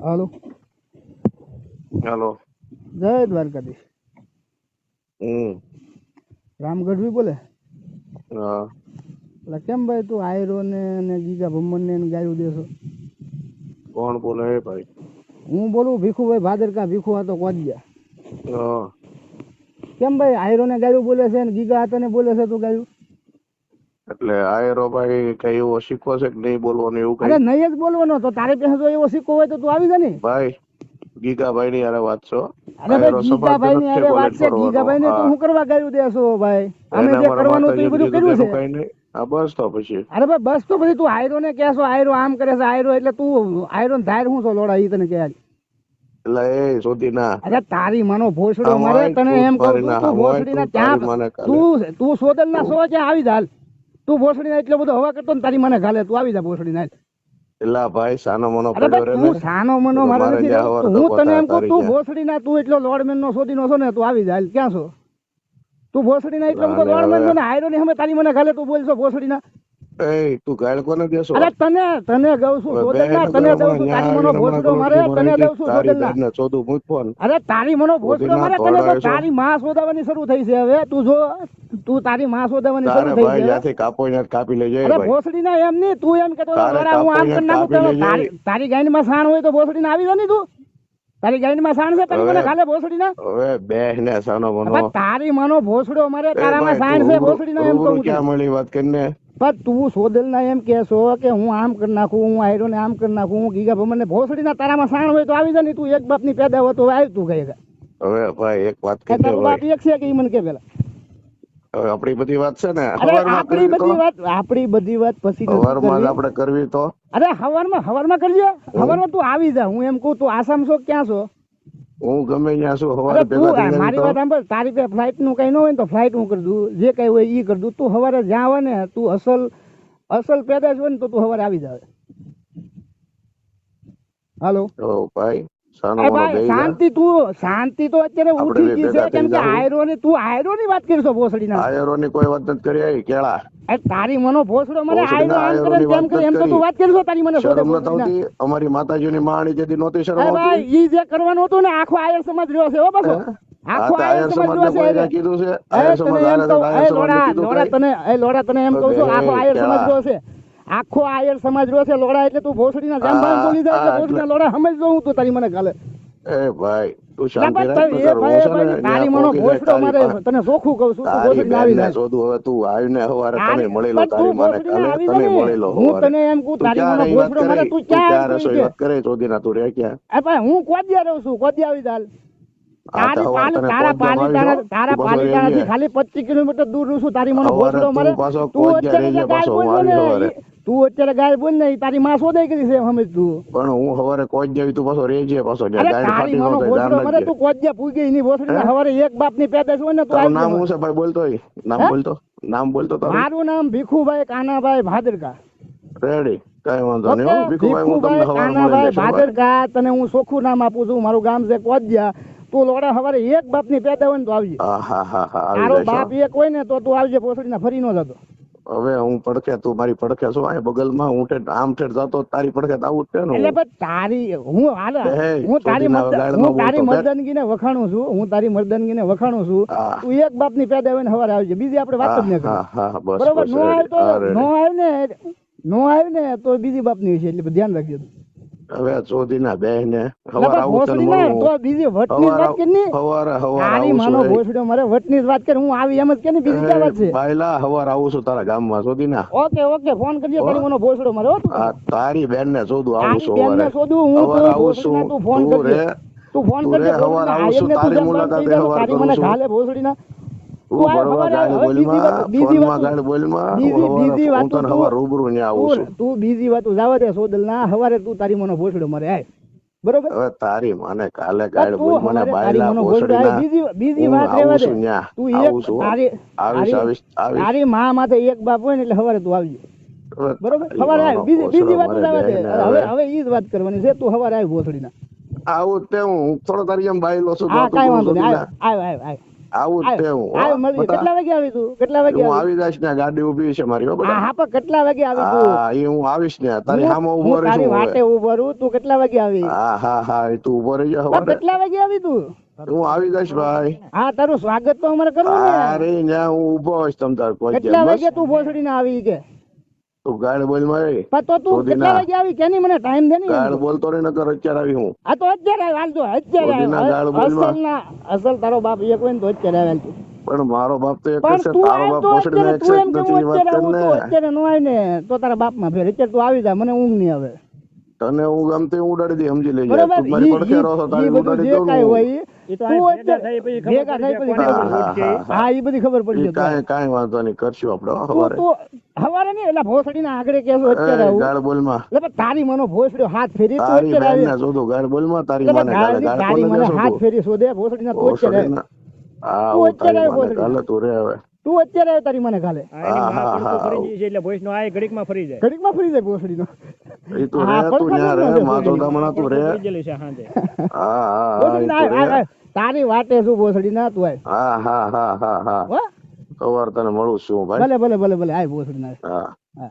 હાલો. Hello. જય દ્વારકાધીશ. રામ ગઢવી બોલે. હા. એટલે કેમ ભાઈ તું આયરો ને ગીગા ભમન ને ગાયું દેશો? કોણ બોલે હે ભાઈ? હું બોલું ભીખુભાઈ ભાદરકા. ભીખુ હતો કોદિયા. હા. કેમ ભાઈ આયરો ને ગાયું બોલે છે ને ગીગા હતા ને બોલે છે તું ગાયું? એટલે આયરો ભાઈ કઈ એવો શીખવો છે કે નહીં બોલવાનું એવું અરે કઈ? નહીં જ બોલવાનો. તો તારે પાસે જો એવો સિક્કો હોય તો તું આવી જા ને. ભાઈ ગીગાભાઈ ની યારે વાત છો. અરે ભાઈ ગીગાભાઈ ની અરે વાત છે. ગીગાભાઈ ને તું શું કરવા ગાયું દેશો ભાઈ? અમે જે કરવાનું હતું એ બધું કર્યું છે. કઈ નહીં. હા બસ તો પછી. અરે ભાઈ બસ તો પછી તું આયરો ને કહેશો આયરો આમ કરે છે આયરો એટલે તું આયરો ને ધાર શું છો લોડા ઈ તને કહે? એટલે એ શોધી ના. અરે તારી માનો ભોસડો મારે તને એમ કહું છું તું ભોસડી ના ત્યાં તું સોદલ ના સો ક્યાં આવી જા. તું ભોસડી ના એટલો બધો હવા કરતો ને તારી મને ગાલે તું આવી જા ભોસડી ના. એલા ભાઈ સાનો મનો અરે તું સાનો મનો મારે નથી. હું તને એમ કહું તું ભોસડી ના તું એટલો લોડમેન નો શોધી નો છો ને તું આવી જા. ક્યાં છો તું ભોસડી ના એટલો બધો લોડમેન છો ને આયરો ને અમે તારી મને ગાલે તું બોલશો ભોસડી ના. એ તું ગાળ કોને દેશો? અરે તને ગઉં છું સોદલ ના તને દઉં છું તારી મનો ભોસડો મારે તને દઉં છું સોદલ ના ચોદું મૂક ફોન. અરે તારી મનો ભોસડો મારે તને તો તારી માં શોધાવાની શરૂ થઈ છે હવે તું જો તું તારી માં શોધાવાની શરૂ થઈ છે. ત્યાંથી કાપો ને કાપી લઈ જાય. અરે ભોસડી ના એમ નહીં તું એમ કેતો હું આમ કરી નાખું. તારી ગાયની માં સાણ હોય તો ભોસડી ના આવી જાય તું. તારી ગાયની માં સાણ છે તારી મને ખાલે ભોસડી ના. હવે બે ને સાનો મનો તારી માનો ભોસડો મારે તારામાં સાણ છે ભોસડી ના એમ કહું ક્યાં મળી વાત કરીને. પણ તું સોદલ ના એમ કેશો કે હું આમ કરી નાખું હું આયરો ને આમ કરી નાખું હું ગીગા ભમન ને ભોસડી ના તારામાં સાણ હોય તો આવી જાય ને તું એક બાપ ની પેદા હોય તો આવી તું ગઈ. હવે ભાઈ એક વાત કહી તારો બાપ એક છે કે ઈ મને કે પેલા. હવે આપણી બધી વાત છે ને આપણી બધી વાત પછી હવારમાં આપણે કરવી તો. અરે હવારમાં કરજે. હવારમાં તું આવી જા. હું એમ કહું તું આસામ છો ક્યાં છો? હું ગમે ત્યાં છું. હવારે મારી વાત સાંભળ. તારી પાસે ફ્લાઇટ નું કઈ ન હોય ને તો ફ્લાઇટ હું કરી દઉં. જે કઈ હોય ઈ કરી દઉં. તું હવારે જ્યાં હોય ને તું અસલ પેદાશ હોય ને તો તું હવારે આવી જાવ. હાલો ભાઈ શાંતિ તો અત્યારે ઉઠી ગઈ છે કેમ કે આયરો ની તું આયરો ની વાત કરશો ભોસડી ના. આયરો ની કોઈ વાત નથી કરી. કેળા તારી મનો ભોસડો મને આયરો આમ કરે તેમ કરે એમ તો તું વાત કરશો તારી મને શરમ ન આવતી? અમારી માતાજી ની માણી જેથી નહોતી શરમ આવતી. ભાઈ ઈ જે કરવાનું હતું ને આખો આયર સમાજ રહ્યો છે હો બસો. આખો આયર સમાજ રહ્યો છે. કીધું છે આયર સમાજ. લોડા તને એમ કહું છું આખો આયર સમાજ રહ્યો છે. આખો આયર સમાજ રહ્યો છે લોડા એટલે તું ભોસડી ના જામ બોલી જાય એટલે ભોસડી ના લોડા સમજ દઉં તું તારી મને ગાલે. એ ભાઈ તું શાંતિ રાખ. તારી મનો ભોસડો મારે તને ચોખ્ખું કહું છું તું ભોસડી આવી જાય. હવે તું આવીને હવારે તને મળી લો તારી મને કાલે તને મળી લો. હું તને એમ કહું તારી મનો ભોસડો મારે તું ક્યાં રસોઈ વાત કરે ચોદીના તું રે ક્યાં? એ ભાઈ હું કોદિયા રહું છું. કોદિયા આવી જાય. તારા પાલિતાણાથી ખાલી 25 કિલોમીટર દૂર રહું છું. તારી મને ભોસડો મારે તું અત્યારે ગાય બોલ ને તારી માં શોધાઈ ગઈ છે સમજ તું. પણ હું હવારે કોદિયા તું પાછો રેજે પાછો. તારી માનો ભોસડો મારે તું કોદિયા પૂગી ની ભોસડી હવારે એક બાપ ની પેદાશ હોય ને તું નામ હું છે ભાઈ બોલતો નામ બોલતો મારું નામ ભીખુભાઈ કાનાભાઈ ભાદરકા. રેડી કઈ વાંધો નહીં. ભીખુભાઈ કાનાભાઈ ભાદરકા તને હું ચોખ્ખું નામ આપું છું. મારું ગામ છે કોદિયા. તું લોડા હવારે એક બાપ ની પેદા હોય ને તો આવજે. તારો બાપ એક હોય ને તો તું આવજે ભોસડી ના ફરી નો જતો. હવે હું પડખે તું મારી પડખે છું આ બગલમાં હું આમ ઠેઠ જતો તારી પડખે આવું જ છે ને. એટલે તારી હું તારી મર્દનગી ને વખાણું છું. હું તારી મર્દનગી ને વખાણું છું. તું એક બાપ ની પેદા હોય ને હવારે આવજે. બીજી આપણે વાત જ ન કરીએ બરોબર. નો આવે ને તો બીજી બાપ ની છે એટલે ધ્યાન રાખજો. હવે ચોધી ના બે ને બીજી વટની વાત કરી તારી માનો ભોસડો મારે વટની વાત કરી. હું આવી એમ જ કે બીજી ક્યાં વાત છે? બાયલા હવાર આવું છું તારા ગામમાં ચોધી ના. ઓકે ફોન કરજો તારી માનો ભોસડો મારે. તારી બેન ને શોધું આવું છું. બેન ને શોધું હું આવું છું. તું ફોન કરજે. તું ફોન કરજે. હવાર આવું છું તારી મુલાકાતે. તારી મને ખાલે ભોસડી ના તું બીજી વાત જવા દે સોદલ ના. હવારે તું તારી મનો ભોસડો મારે આય બરોબર. હવે તારી મને કાલે ગાળ બોલ મને બાયલા બીજી વાત રહેવા દે. તું તારી માં માથે એક બાપ હોય ને એટલે હવારે તું આવજે બરોબર. હવારે આવ. બીજી વાત જવા દે. હવે ઈ જ વાત કરવાની છે. તું હવારે આવ ભોસડી ના. આવું તે હું થોડો તારી એમ બાયલો છું. હા કઈ વાંધો નહીં. આવ આવું જ છે હું આવ મળીએ. કેટલા વાગે આવી તું? કેટલા વાગે હું આવી જઈશ ને, ગાડી ઉભી છે મારી. હા હા, પણ કેટલા વાગે આવી તું? હા એ હું આવીશ ને, તારી સામે ઉભો હું તારી વાટે ઉભો રહું. તું કેટલા વાગે આવી? હા હા હા, એ તું ઉભો રહી જા. કેટલા વાગે આવી તું? હું આવી જઈશ ભાઈ. હા, તારું સ્વાગત તો અમારે કરવું ને. અરે ત્યાં હું ઉભો હોઈશ તમ તાર કોઈ. કેટલા વાગે તું ભોસડી ને આવી કે? તું ગાડ બોલ મારી. તો તું કેટલા વાગે આવી કે નહીં? મને ટાઈમ દે ને. ગાડ બોલતો રહી, નકર અત્યારે આવી હું. આ તો અત્યારે હાલ તો અત્યારે અસલ તારો બાપ એક હોય ને તો અત્યારે હાલ તું. પણ મારો બાપ તો એક છે, તારો બાપ ભોસડી ને એક છે નથી વાત કરને. અત્યારે નો આવે ને તો તારા બાપ માં ફેર. અત્યારે તું આવી જા, મને ઊંઘ નહીં આવે. તને હું ગમતી ઉડાડી દે, સમજી લેજે. તું મારી પડખે રહો છો, તારી ઉડાડી દઉં. હા, એ બધી ખબર પડી જાય. કાંઈ વાંધો નહીં, કરશું આપડે હવારે નહીં. એટલે ભોસડી ના આગળ કેસો અત્યારે ગાળ બોલ માં. એટલે તારી મનો ભોસડ્યો હાથ ફેરી તું તારી અત્યારે બેન ને શોધો, ગાળ બોલ માં. તારી મને તારી મને હાથ ફેરી શોધે ભોસડી ના તું અત્યારે. હા, હું તારી મને કાલે તું રે હવે. તું અત્યારે આવે તારી મને કાલે. એટલે ભોસ નો આ ઘડીક માં ફરી જાય. ઘડીક માં ફરી જાય ભોસડી નો. એ તું રે, તું ન્યા રે, માતો દામણા તું રે. હા, તારી વાટે શું ભોસડી ના તું આય. હા સવાર તને મળું છું ભાઈ. ભલે ભલે ભલે ભલે આય ભોસડી ના. હા.